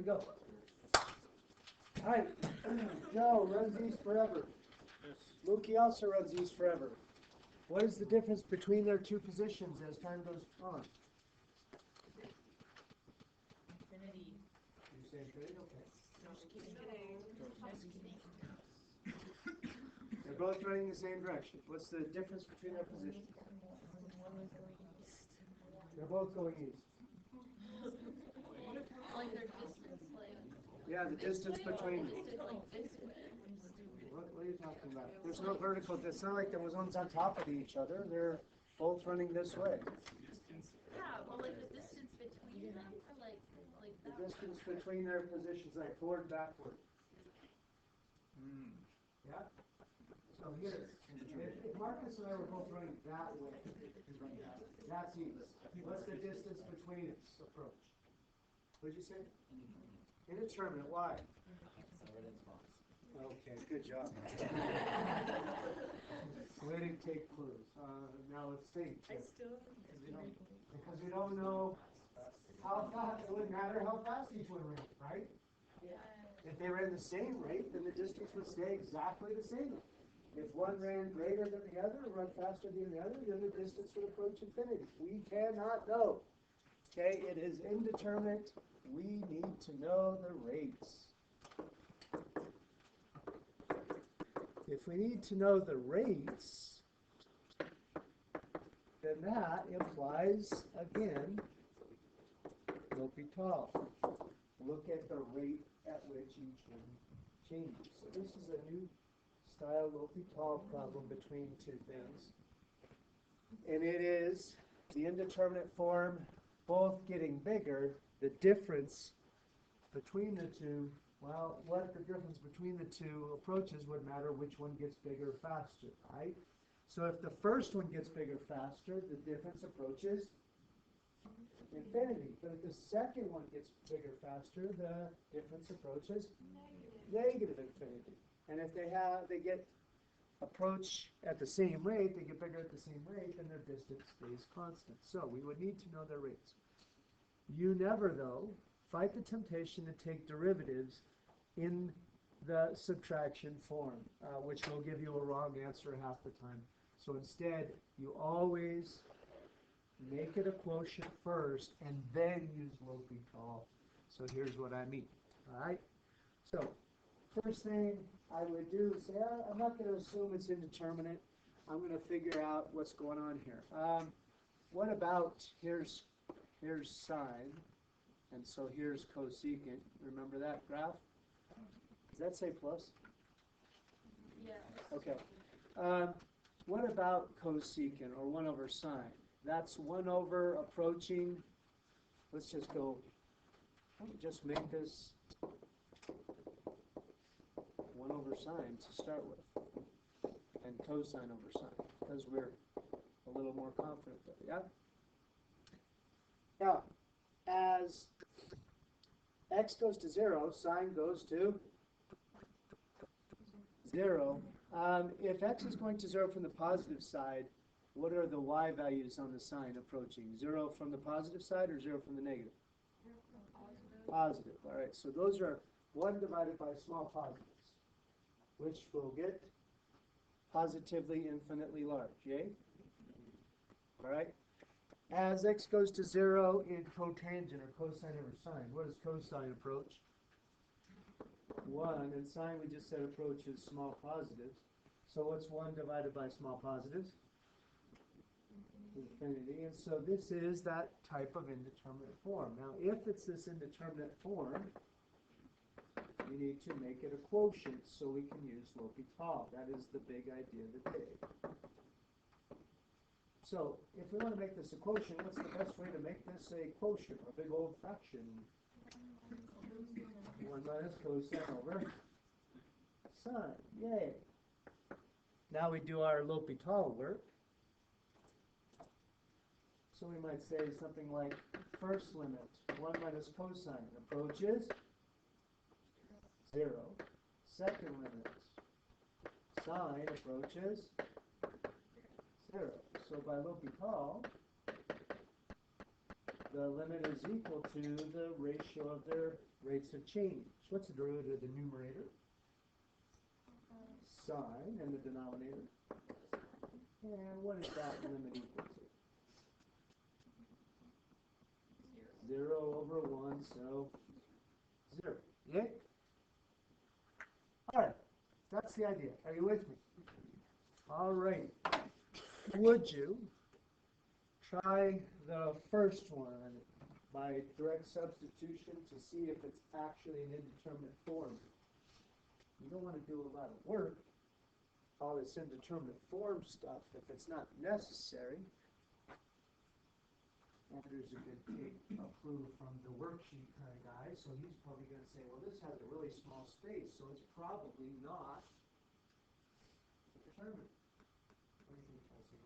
go. All right, Joe runs east forever. Lukey also runs east forever. What is the difference between their two positions as time goes on? Infinity. You say infinity? Okay. They're both running the same direction. What's the difference between their positions? They're both going east. Like their distance, like Yeah, the distance between them. distance, like this way. What are you talking about? There's no vertical. It's not like there was ones on top of each other. They're both running this way. Yeah, well, like the distance between them, or like The that. distance between their positions, like forward, backward. Yeah? So here, if Marcus and I were both running that way, that's east. What's the distance between its approach? What did you say? Indeterminate. Why? Okay, good job. We didn't take clues. Now let's think. Because we don't know how fast, it wouldn't matter how fast each one ran, right? If they ran the same rate, then the distance would stay exactly the same. If one ran greater than the other, run faster than the other, then the distance would approach infinity. We cannot know. Okay, it is indeterminate. We need to know the rates. If we need to know the rates, then that implies, again, L'Hopital. Look at the rate at which each one changes. So this is a new style L'Hopital problem between two things. And it is the indeterminate form both getting bigger. The difference between the two, well, what the difference between the two approaches would matter which one gets bigger faster, right? So if the first one gets bigger faster, the difference approaches infinity. But if the second one gets bigger faster, the difference approaches negative infinity. And if they get approach at the same rate, they get bigger at the same rate, then their distance stays constant. So we would need to know their rates. You never, though, fight the temptation to take derivatives in the subtraction form, which will give you a wrong answer half the time. So instead, you always make it a quotient first and then use L'Hopital. So here's what I mean. All right? So first thing I would do is say, I'm not going to assume it's indeterminate. I'm going to figure out what's going on here. What about, here's sine, and so here's cosecant. Remember that graph? Does that say plus? Yeah. Okay. What about cosecant, or 1 over sine? That's 1 over approaching, let's just go, just make this 1 over sine to start with, and cosine over sine, because we're a little more confident there, yeah? Now, as x goes to 0, sine goes to 0. If x is going to 0 from the positive side, what are the y values on the sine approaching? 0 from the positive side or 0 from the negative? Positive. All right, so those are 1 divided by small positives, which will get positively infinitely large, yay? All right. As x goes to 0 in cotangent or cosine over sine, what does cosine approach? 1, and sine we just said approaches small positives. So what's 1 divided by small positives? Infinity. And so this is that type of indeterminate form. Now, if it's this indeterminate form, we need to make it a quotient so we can use L'Hopital. That is the big idea of the day. So, if we want to make this a quotient, what's the best way to make this a quotient, a big old fraction? 1 minus cosine over sine. Yay. Now we do our L'Hopital work. So we might say something like first limit, 1 minus cosine approaches 0. Second limit, sine approaches 0. So by L'Hopital, the limit is equal to the ratio of their rates of change. What's the derivative of the numerator? Sine, and the denominator? And what is that limit equal to? 0 over 1, so 0. Yeah? All right, that's the idea. Are you with me? All right. Would you try the first one by direct substitution to see if it's actually an indeterminate form? You don't want to do a lot of work, all this indeterminate form stuff, if it's not necessary. Andrew's a good approve from the worksheet kind of guy, so he's probably going to say, well, this has a really small space, so it's probably not determined. What do you think, Chelsea?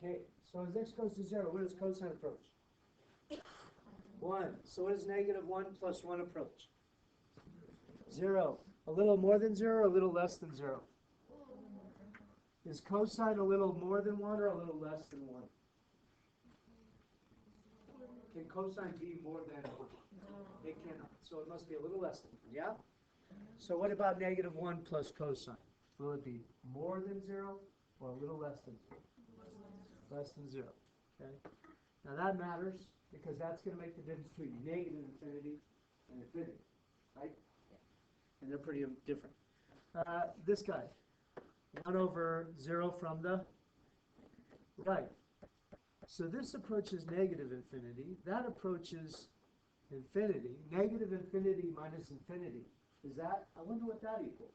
Okay, so as x goes to 0, what does cosine approach? 1. So what does negative 1 plus 1 approach? 0. A little more than 0 or a little less than 0? Is cosine a little more than 1 or a little less than 1? Can cosine be more than 1? It cannot. So it must be a little less than 1, yeah? So what about negative 1 plus cosine? Will it be more than 0 or a little less than 0? Less than 0. Okay? Now that matters because that's going to make the difference between negative infinity and infinity, right? And they're pretty different. This guy, 1 over 0 from the right. So this approaches negative infinity. That approaches infinity. Negative infinity minus infinity. Is that, I wonder what that equals.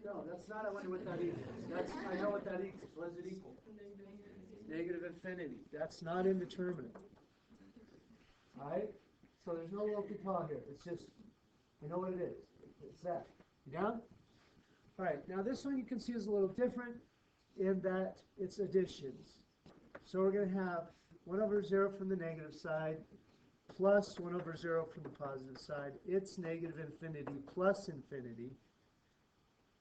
No, that's not, I wonder what that equals. That's, I know what that equals. What does it equal? Negative infinity. That's not indeterminate. Alright? So there's no L'Hopital here. It's just, you know what it is. It's that. You down? Alright, now this one you can see is a little different in that it's additions. So we're going to have 1 over 0 from the negative side plus 1 over 0 from the positive side. It's negative infinity plus infinity,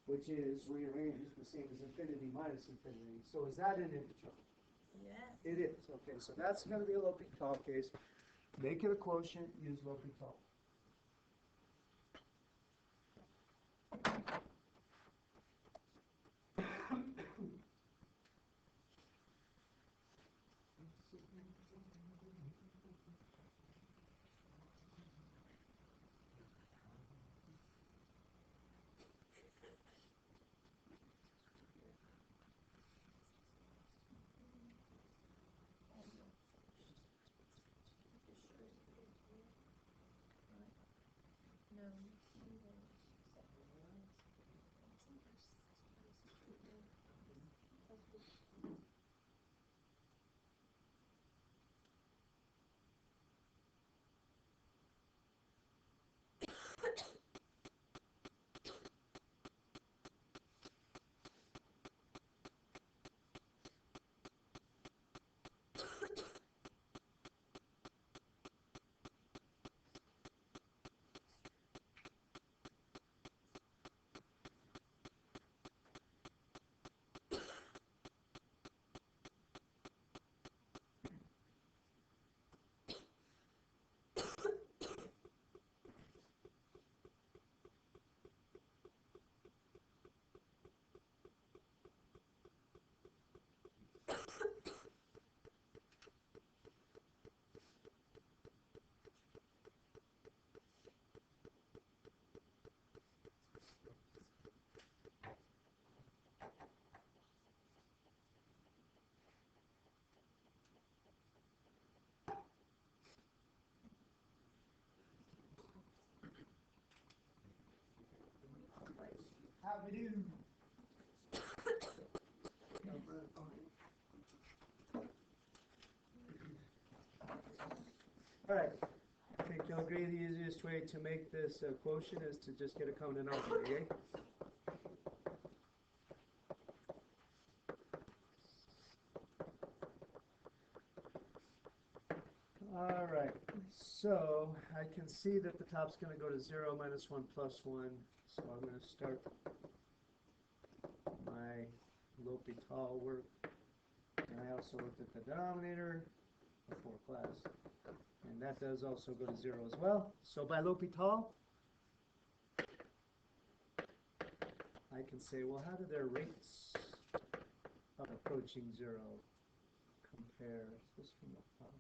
which is rearranged the same as infinity minus infinity. So is that an indeterminate? Yes. It is. Okay, so that's going to be a L'Hopital case. Make it a quotient, use L'Hopital. No. How we do? All right. I think you'll agree the easiest way to make this quotient is to just get a common denominator, okay? All right, so I can see that the top's going to go to 0, minus 1, plus 1. So I'm going to start my L'Hopital work. And I also looked at the denominator before class. And that does also go to 0 as well. So by L'Hopital, I can say, well, how do their rates of approaching 0 compare? Is this from the problem?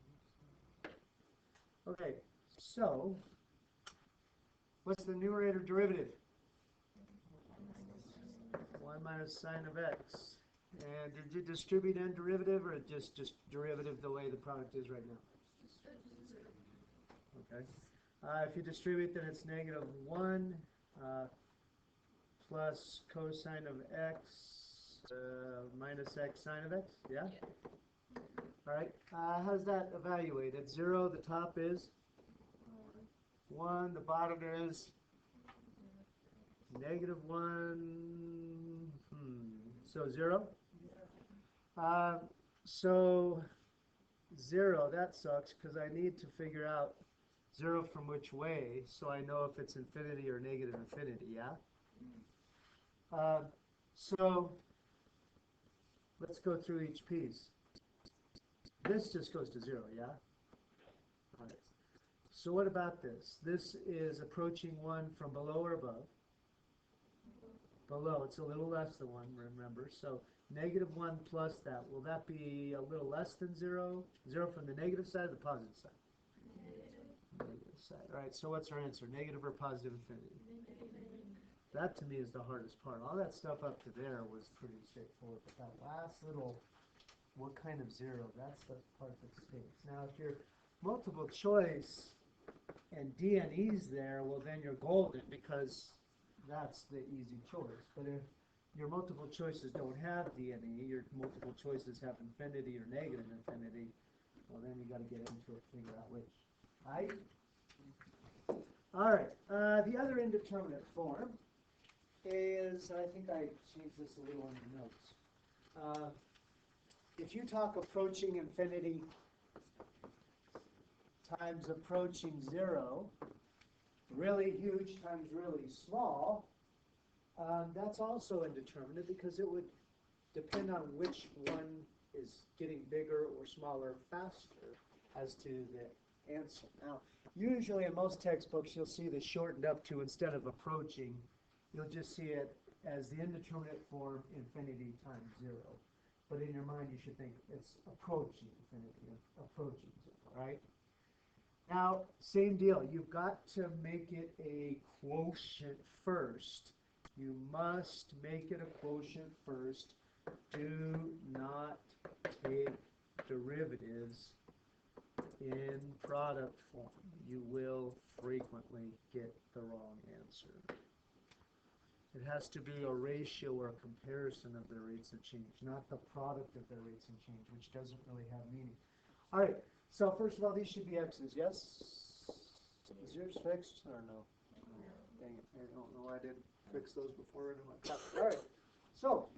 Okay, so what's the numerator derivative? 1 minus sine of x. And did you distribute n derivative or just derivative the way the product is right now? Okay. If you distribute, then it's negative 1 plus cosine of x minus x sine of x, yeah? All right, how does that evaluate? At 0, the top is 1, the bottom is negative 1, so 0? So 0, that sucks because I need to figure out 0 from which way so I know if it's infinity or negative infinity, yeah? So let's go through each piece. This just goes to 0, yeah? All right. So what about this? This is approaching 1 from below or above? Below. It's a little less than 1, remember. So negative 1 plus that. Will that be a little less than 0? 0 from the negative side or the positive side? Negative side. All right, so what's our answer? Negative or positive infinity? That to me is the hardest part. All that stuff up to there was pretty straightforward, but that last little, what kind of 0, that's the part that stinks. Now if you're multiple choice and D and E's there, well then you're golden because that's the easy choice. But if your multiple choices don't have D and E, your multiple choices have infinity or negative infinity, well then you got to get into it, figure out which. Right? All right, the other indeterminate form is, I think I changed this a little in the notes. If you talk approaching infinity times approaching 0, really huge times really small, that's also indeterminate because it would depend on which one is getting bigger or smaller faster as to the answer. Now, usually in most textbooks you'll see this shortened up to, instead of approaching, you'll just see it as the indeterminate form infinity times 0. But in your mind, you should think it's approaching infinity, approaching 0, right? Now, same deal. You've got to make it a quotient first. You must make it a quotient first. Do not take derivatives in product form. You will frequently get the wrong answer. It has to be a ratio or a comparison of their rates of change, not the product of their rates of change, which doesn't really have meaning. All right, so first of all, these should be x's, yes? Is yours fixed or no? Dang it, I don't know why I didn't fix those before. All right, so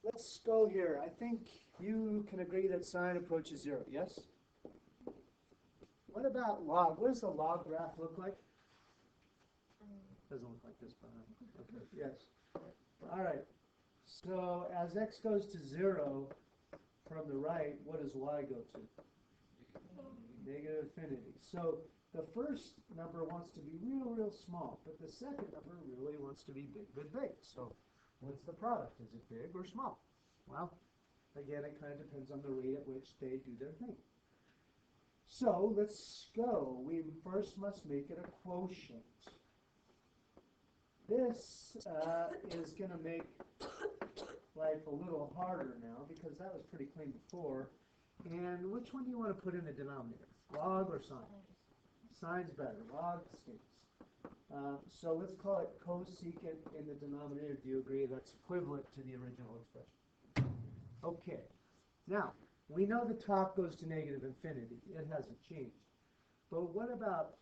let's go here. I think you can agree that sine approaches 0, yes? What about log? What does the log graph look like? Doesn't look like this behind. Okay, yes. All right. So as x goes to 0 from the right, what does y go to? Negative infinity. So the first number wants to be real small, but the second number really wants to be big. So what's the product? Is it big or small? Well, again, it kind of depends on the rate at which they do their thing. So let's go. We first must make it a quotient. This is going to make life a little harder now because that was pretty clean before. And which one do you want to put in the denominator? Log or sine? Sine's better. Log stinks. So let's call it cosecant in the denominator. Do you agree that's equivalent to the original expression? Okay. Now, We know the top goes to negative infinity. It hasn't changed. But what about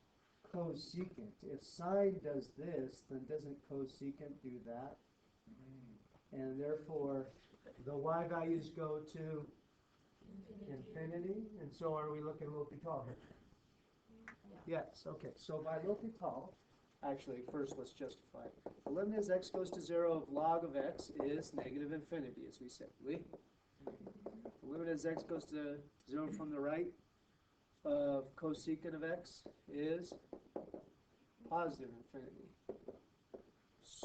cosecant? If sine does this, then doesn't cosecant do that? And therefore, the y values go to infinity. And so are we looking L'Hopital here? Yes, okay. So by L'Hopital, actually, first let's justify. The limit as x goes to 0 of log of x is negative infinity, as we said. The limit as x goes to 0 from the right of cosecant of x is positive infinity.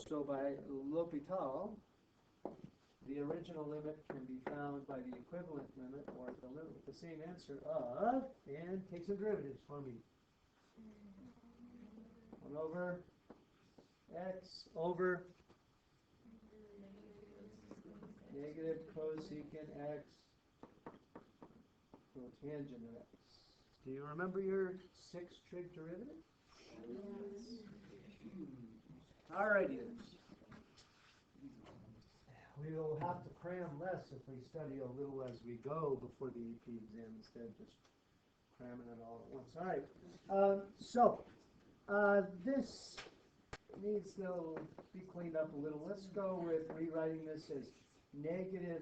So by L'Hopital, the original limit can be found by the equivalent limit, or the limit with the same answer of, and take some derivatives for me. 1 over x over negative cosecant x cotangent of x. Do you remember your 6 trig derivative? Alrighty then. We will have to cram less if we study a little as we go before the AP exam instead of just cramming it all at once. Alright, this needs to be cleaned up a little. Let's go with rewriting this as negative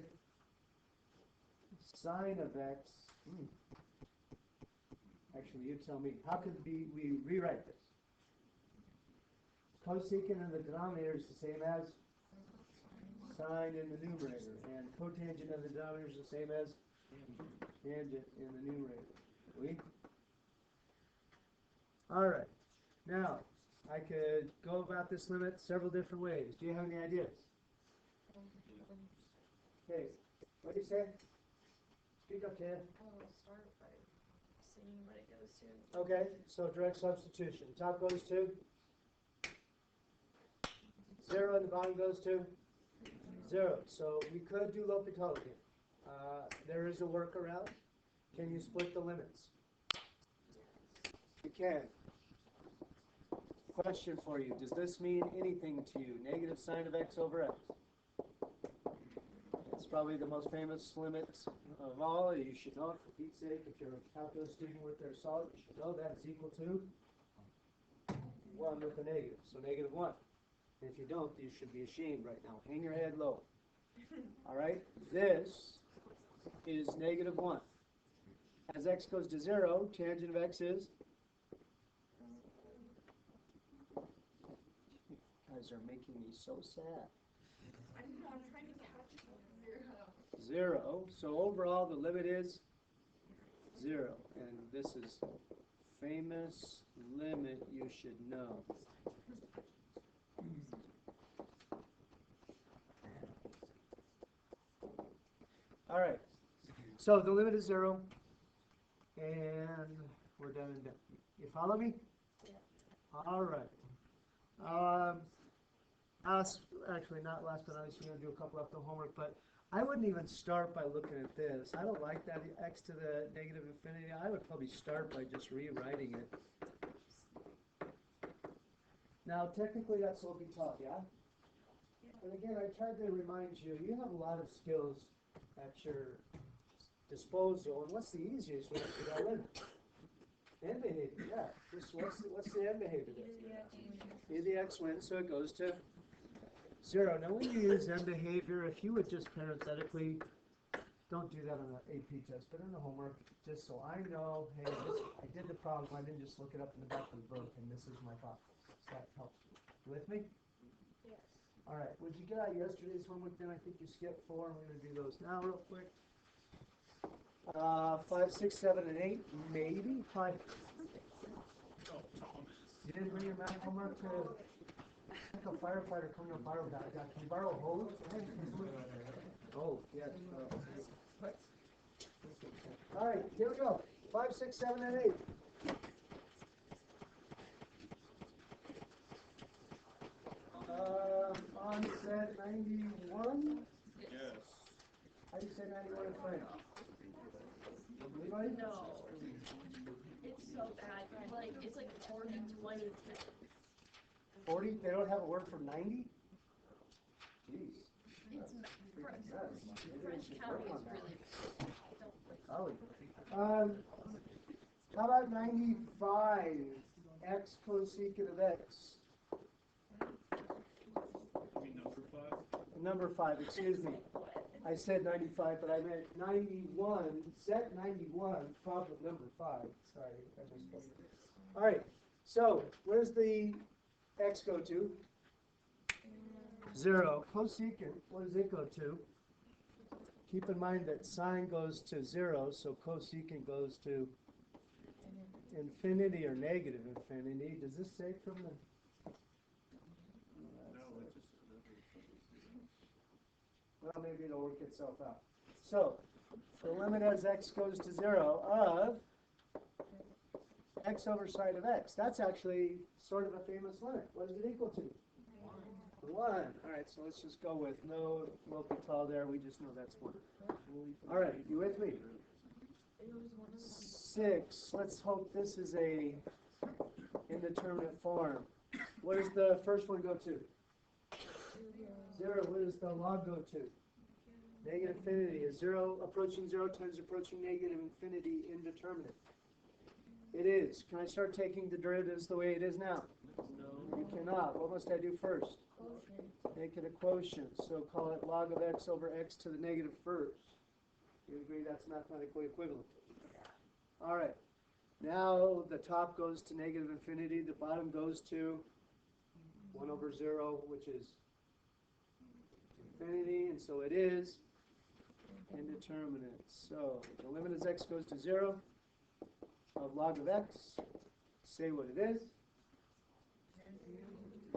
sine of x. Actually, you tell me. How could we rewrite this? Cosecant in the denominator is the same as sine in the numerator, and cotangent in the denominator is the same as tangent in the numerator. All right. Now, I could go about this limit several different ways. Do you have any ideas? Okay. What do you say? Speak up, Ted. I'll start by seeing what it goes to. Okay, so direct substitution. Top goes to 0 and the bottom goes to 0. So we could do L'Hopital again. There is a workaround. Can you split the limits? You can. Question for you. Does this mean anything to you? Negative sine of x over x. It's probably the most famous limit of all. You should know it for Pete's sake. If you're a calculus student with their solid, you should know that it's equal to 1 with a negative. So negative 1. And if you don't, you should be ashamed right now. Hang your head low. All right? This is negative 1. As x goes to 0, tangent of x is? You guys are making me so sad. I'm trying to catch 0. 0. So overall, the limit is 0. And this is famous limit you should know. All right. So the limit is 0. And we're done and done. You follow me? Yeah. All right. Actually, not last but not least, we're going to do a couple of the homework, but I wouldn't even start by looking at this. I don't like that x to the negative infinity. I would probably start by just rewriting it. Now, technically, that's what we taught, yeah? And again, I tried to remind you, you have a lot of skills at your disposal, and what's the easiest way to that limit? End behavior, yeah. Just what's the end behavior there? E the x wins, so it goes to 0. Now, when you use end behavior, if you would just parenthetically, don't do that on the AP test, but in the homework, just so I know, hey, I did the problem, I didn't just look it up in the back of the book, and this is my thought. That helps you. You with me? Yes. All right. Would you get out yesterday's homework? Then I think you skipped 4. I'm going to do those now real quick. 5, 6, 7, and 8. Maybe 5. You didn't bring your math homework to like a firefighter coming to borrow that. Can you borrow a hose? Oh, yes. All right. Here we go. 5, 6, 7, and 8. Onset 91? Yes. How do you say 91 in French? Anybody? No. It's so bad. It's like 40, 20, 40? They don't have a word for 90? Jeez. It's Freaking nuts. Maybe we French should County work on is that. really. How about 95 x cosecant of x? Number 5, excuse me. I said 95, but I meant 91. Set 91, problem number 5. Sorry, I misspoke. All right, so where does the x go to? 0. Cosecant, what does it go to? Keep in mind that sine goes to 0, so cosecant goes to infinity or negative infinity. Does this say from the... Well, maybe it'll work itself out. So, the limit as x goes to 0 of x over sine of x. That's actually sort of a famous limit. What is it equal to? 1. All right, so let's just go with no L'Hopital there. We just know that's 1. All right, you with me? 6. Let's hope this is a indeterminate form. What does the first one go to? 0. What does the log go to? Negative infinity. Is 0 approaching 0 times approaching negative infinity indeterminate? It is. Can I start taking the derivatives the way it is now? No. You cannot. What must I do first? Make it a quotient. So call it log of x over x to the negative first. You agree that's mathematically equivalent? All right. Now the top goes to negative infinity. The bottom goes to 1 over 0, which is infinity. And so it is indeterminate. So the limit as x goes to 0 of log of x. Say what it is.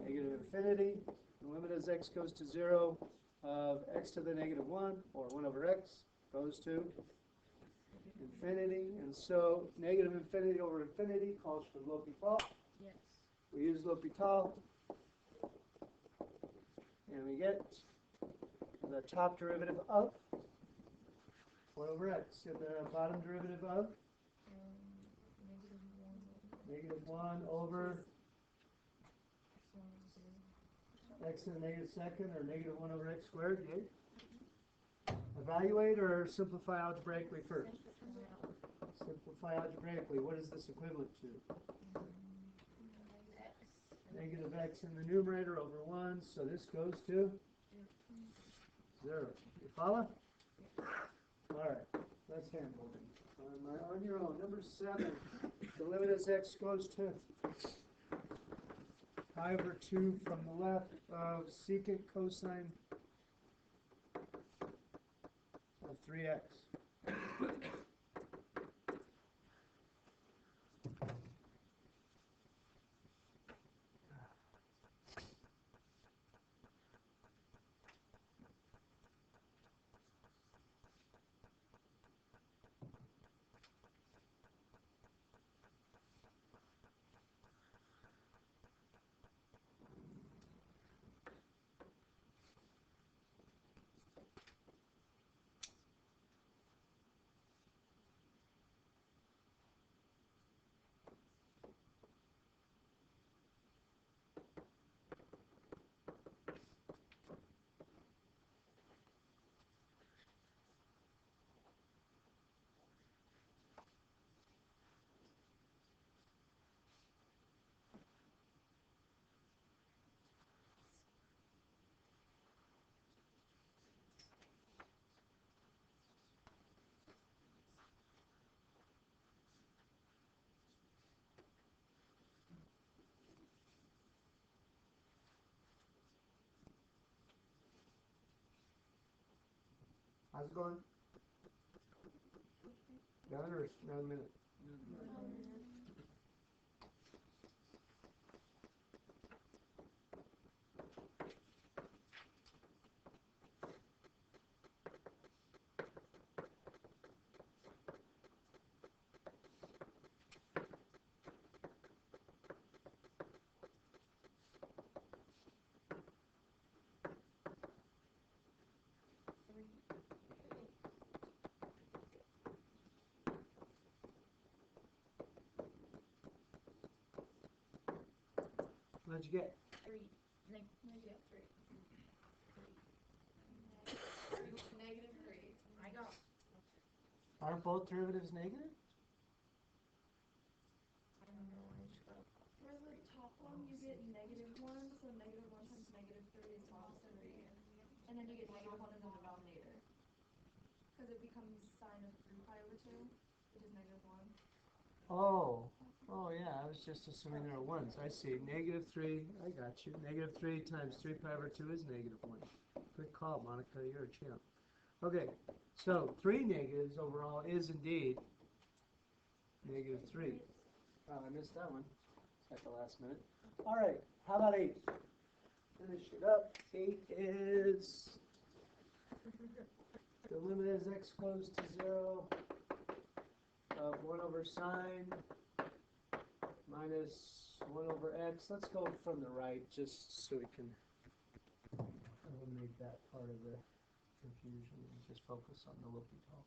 Negative infinity. The limit as x goes to 0 of x to the negative 1, or 1 over x, goes to infinity. And so negative infinity over infinity calls for L'Hopital. Yes. We use L'Hopital. And we get the top derivative of 1 over x. And the bottom derivative of negative 1 over x to the negative second, or negative 1 over x squared. Okay. Evaluate or simplify algebraically first? Simplify algebraically. What is this equivalent to? Negative x in the numerator over 1, so this goes to 0. You follow? All right, let's handle it. On your own. Number 7, the limit as x goes to pi over 2 from the left of secant cosine of 3x. How's it going? Done or another minute? What'd you get? 3. Negative 3. Negative 3. I got Aren't both derivatives negative? I don't know, I just got For the top one, you get -1, so -1 times -3 is -3. And then you get -1 in the denominator. Because it becomes sine of 3 pi over 2, which is -1. Oh, oh yeah, I was just assuming there were ones. I see, -3, I got you. -3 times 3 pi over 2 is -1. Good call, Monica, you're a champ. Okay, so 3 negatives overall is indeed -3. Oh, I missed that one at the last minute. All right, how about 8? Finish it up. 8 is, the limit as x goes to 0 of 1 over sine minus 1 over x. Let's go from the right just so we can eliminate that part of the confusion and just focus on the L'Hopital.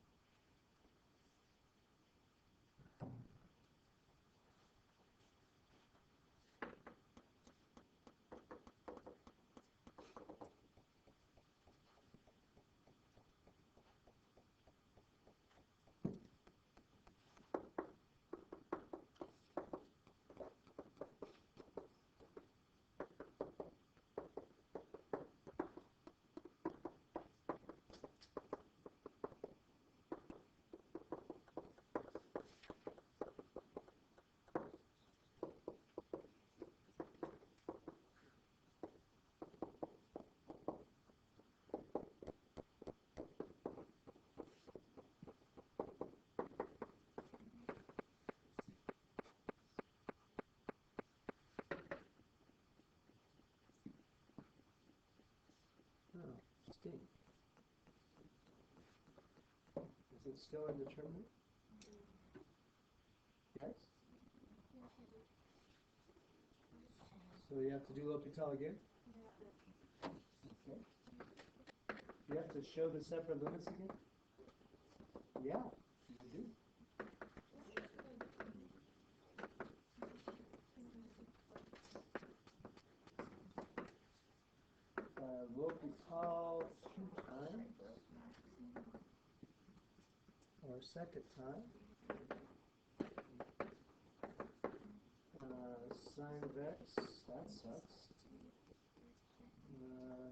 Oh, sting. Is it still indeterminate? Yes? So you have to do L'Hopital again? Okay. You have to show the separate limits again? Yeah, you do. L'Hopital 2 times, or a second time. Sine of x, that sucks.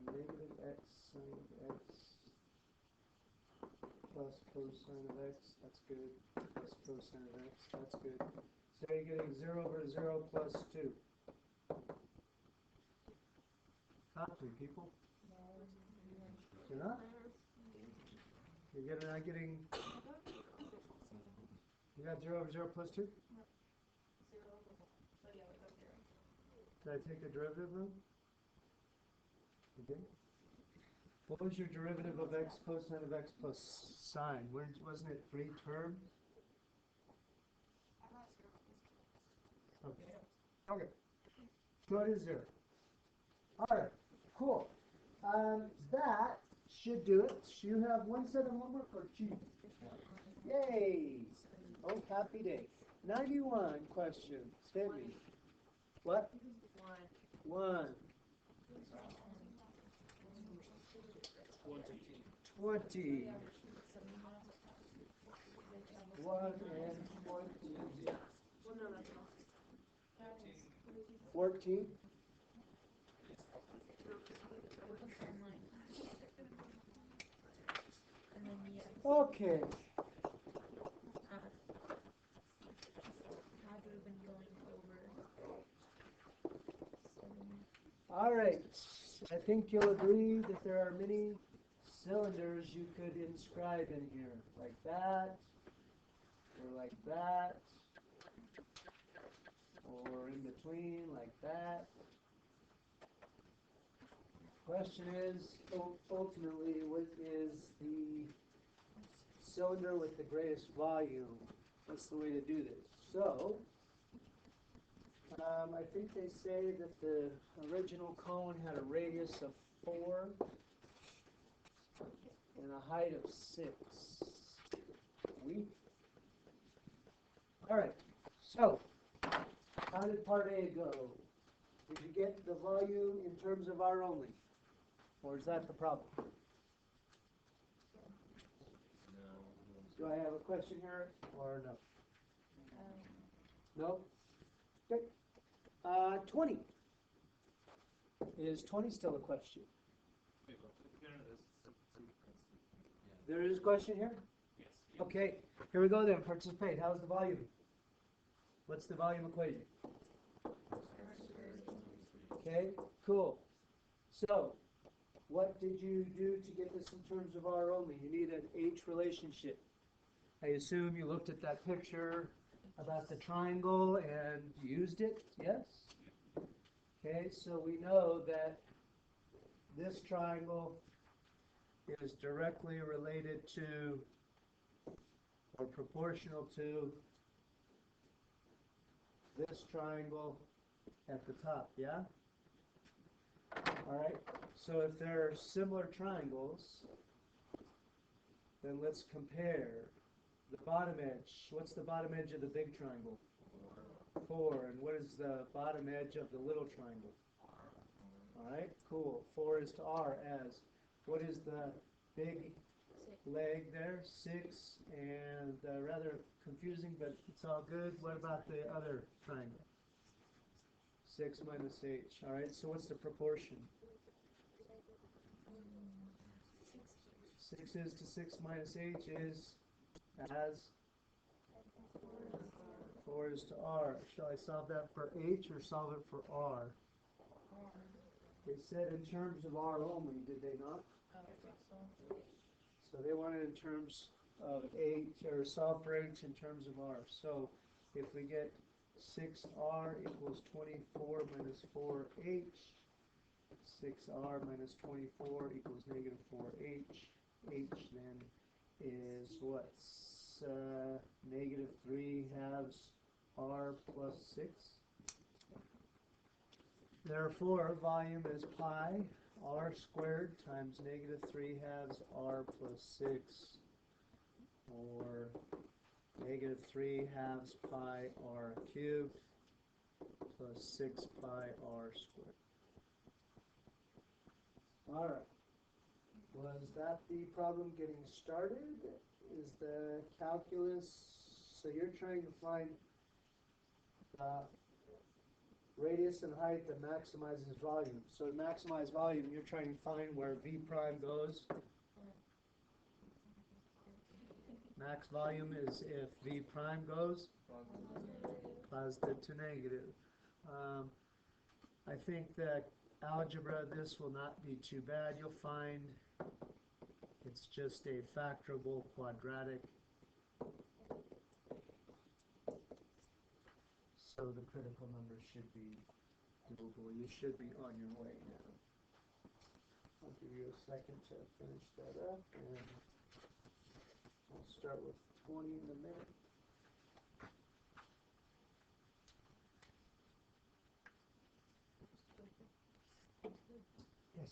Negative x sine of x plus cosine of x, that's good. Plus cosine of x, that's good. So you're getting 0 over 0 plus 2. Copy, people. You're not? You're not getting. You got 0 over 0 plus 2? Did I take the derivative wrong? You did? What was your derivative of x cosine of x plus sine? Wasn't it 3 terms? Okay. Okay. So it is 0. All right. Cool. That should do it. You have 1 set of homework or 2? Yay! Oh, happy day. 91 question. Stanley. What? 1. 20. 1 and 20. 14. Okay. All right. I think you'll agree that there are many cylinders you could inscribe in here, like that, or like that, or in between, like that. Question is, ultimately, what is the cylinder with the greatest volume? What's the way to do this? So, I think they say that the original cone had a radius of 4 and a height of 6. All right, so how did part A go? Did you get the volume in terms of R only? Or is that the problem? Do I have a question here or no? Um, No? Okay. 20. Is 20 still a question? There is a question here? Okay, here we go then, participate. How's the volume? What's the volume equation? Okay, cool. So, what did you do to get this in terms of R only? You need an H relationship. I assume you looked at that picture about the triangle and used it, yes? Okay, so we know that this triangle is directly related to or proportional to this triangle at the top, yeah? Alright, so if they're similar triangles, then let's compare the bottom edge. What's the bottom edge of the big triangle? 4. And what is the bottom edge of the little triangle? Alright, cool. 4 is to R as, what is the big leg there? 6, and rather confusing, but it's all good. What about the other triangle? 6 minus H. Alright, so what's the proportion? 6 is to 6 minus H is as 4 is to R. Shall I solve that for H or solve it for R? They said in terms of R only, did they not? So they wanted in terms of H, or solve for H in terms of R. So if we get 6R equals 24 minus 4H, 6R minus 24 equals negative 4H. H then is what? Negative 3 halves R plus 6. Therefore, volume is pi R squared times negative 3 halves R plus 6, or negative 3 halves pi R cubed plus 6 pi R squared. Alright. Was that the problem getting started? Is the calculus, so you're trying to find radius and height that maximizes volume. So to maximize volume, you're trying to find where V prime goes. Max volume is if V prime goes positive to negative. I think that algebra, this will not be too bad. You'll find it's just a factorable quadratic. So the critical numbers should be doable. You should be on your way now. I'll give you a second to finish that up, and I'll start with 20 in a minute. Yes.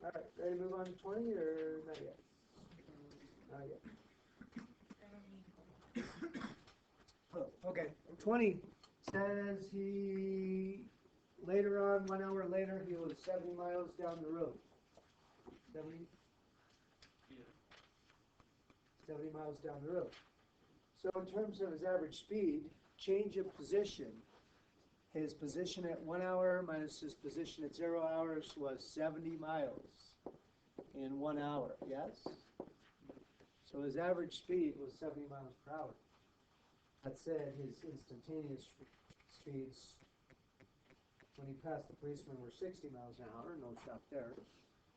All right, ready to move on to 20 or not yet? Not yet. Oh, okay, 20 says he, later on, 1 hour later, he was 70 miles down the road. 70? 70 miles down the road. So in terms of his average speed, change of position, his position at 1 hour minus his position at 0 hours was 70 miles in 1 hour, yes? So his average speed was 70 miles per hour. That said, his instantaneous speeds when he passed the policeman were 60 miles an hour, no stop there.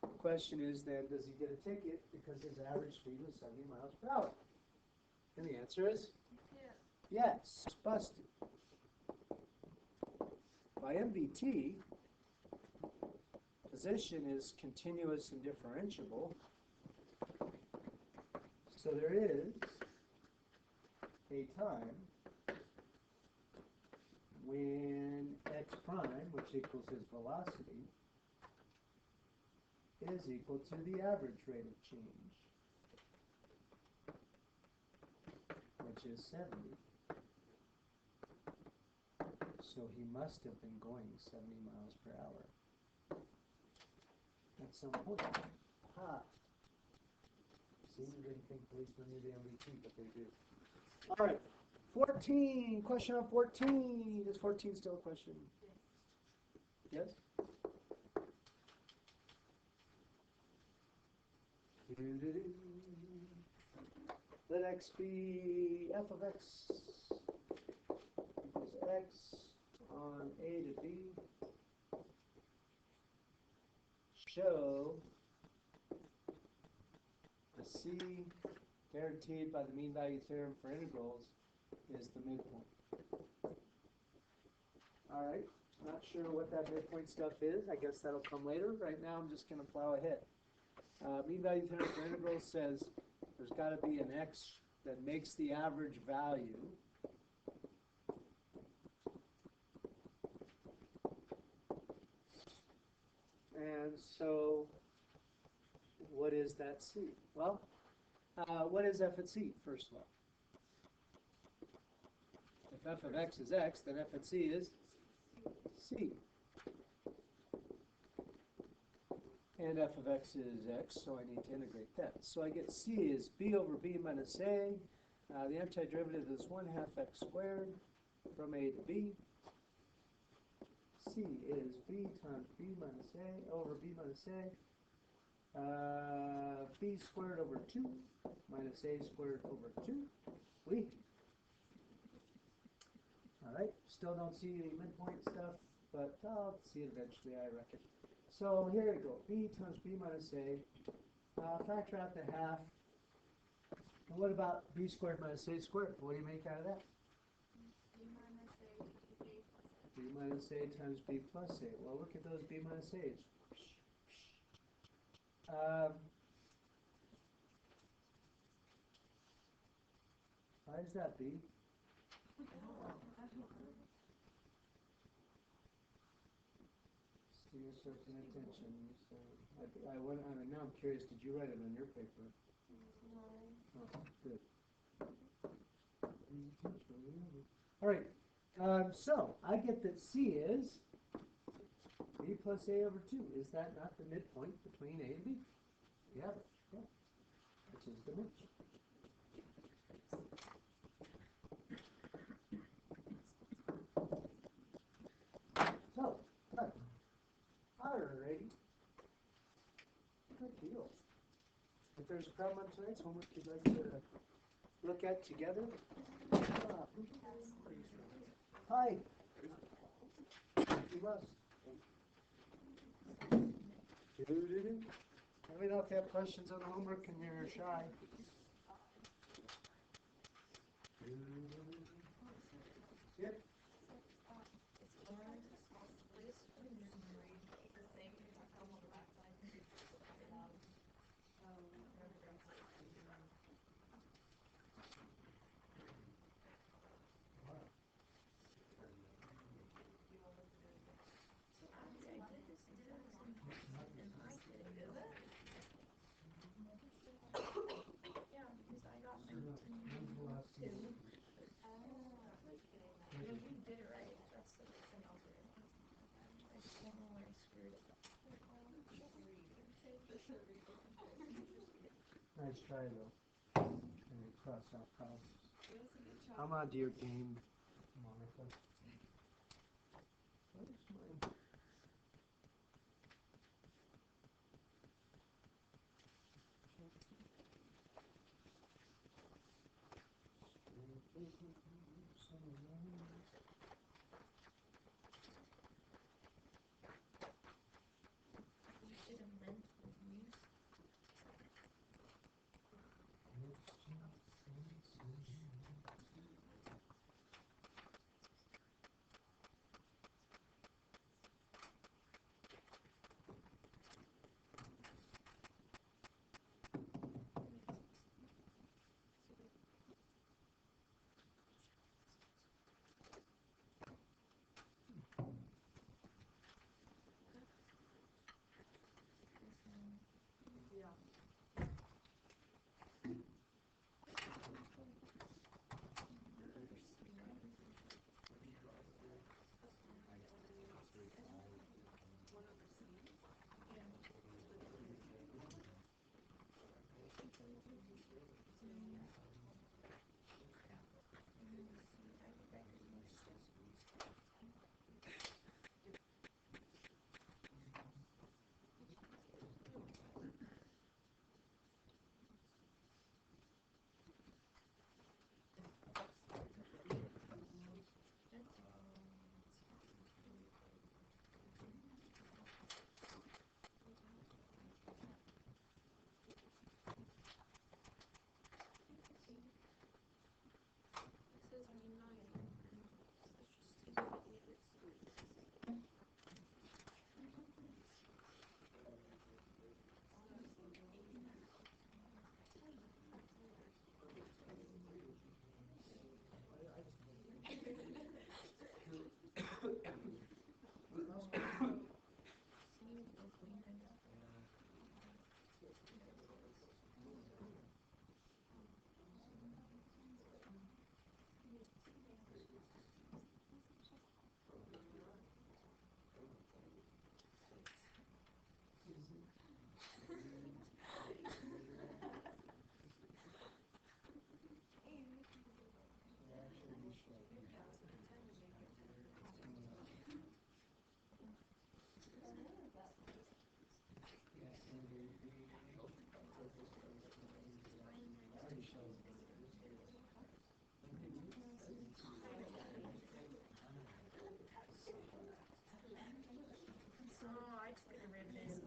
The question is then, does he get a ticket because his average speed was 70 miles per hour? And the answer is Yeah. yes, busted. By MBT, position is continuous and differentiable. So there is a time when x prime, which equals his velocity, is equal to the average rate of change, which is 70. So he must have been going 70 miles per hour at some point. Ha! See, you didn't think policemen knew the MBT, but they do. All right, 14. Question on 14. Is 14 still a question? Yes? Let x be f of x equals x on A to B. Show the C guaranteed by the mean value theorem for integrals is the midpoint. All right, not sure what that midpoint stuff is. I guess that'll come later. Right now, I'm just going to plow ahead. Mean value theorem for integrals says there's got to be an x that makes the average value and so what is that C? Well, what is f at C, first of all? If f of x is x, then f at C is C. And f of x is x, so I need to integrate that. So I get C is b over b minus a. The antiderivative is 1/2 x squared from a to b. C is b times b minus a over b minus a. B squared over 2 minus a squared over 2. All right, still don't see the midpoint stuff, but I'll see it eventually, I reckon. So here we go, b times b minus a. Factor out the half. And what about b squared minus a squared? What do you make out of that? B minus a times b plus a. Well, look at those b minus a's. Why is that b? See yourself in attention. So now I'm curious, did you write it on your paper? No. Oh, good. All right. So I get that C is b plus a over 2. Is that not the midpoint between a and b? The average, yeah. Which is the midpoint. So, good. Alrighty. Good deal. If there's a problem on tonight's homework you'd like to look at together, hi. You must. Let me know if you have questions on the homework and you're shy. Yep. Yeah, because I got mine too. You did it right. That's the thing I'll do. I just don't know where I screwed it. Nice try though. And we cross out problems. I'm on to your game, Monica. Where's mine? Oh, I took a ribbon.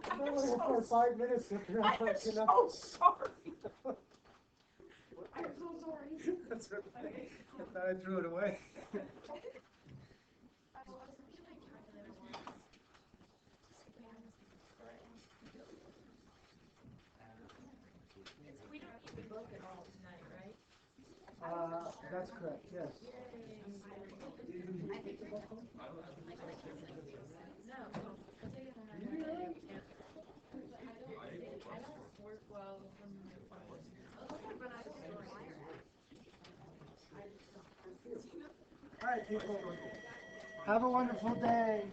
I've been waiting for 5 minutes to figure out I'm enough. so sorry. I'm so sorry. That's okay. I thought I threw it away. We don't need to book at all tonight, right? That's correct, yes. No, I'll take it when I'm ready. I don't work well from my phone. But I don't work. All right, people. Have a wonderful day.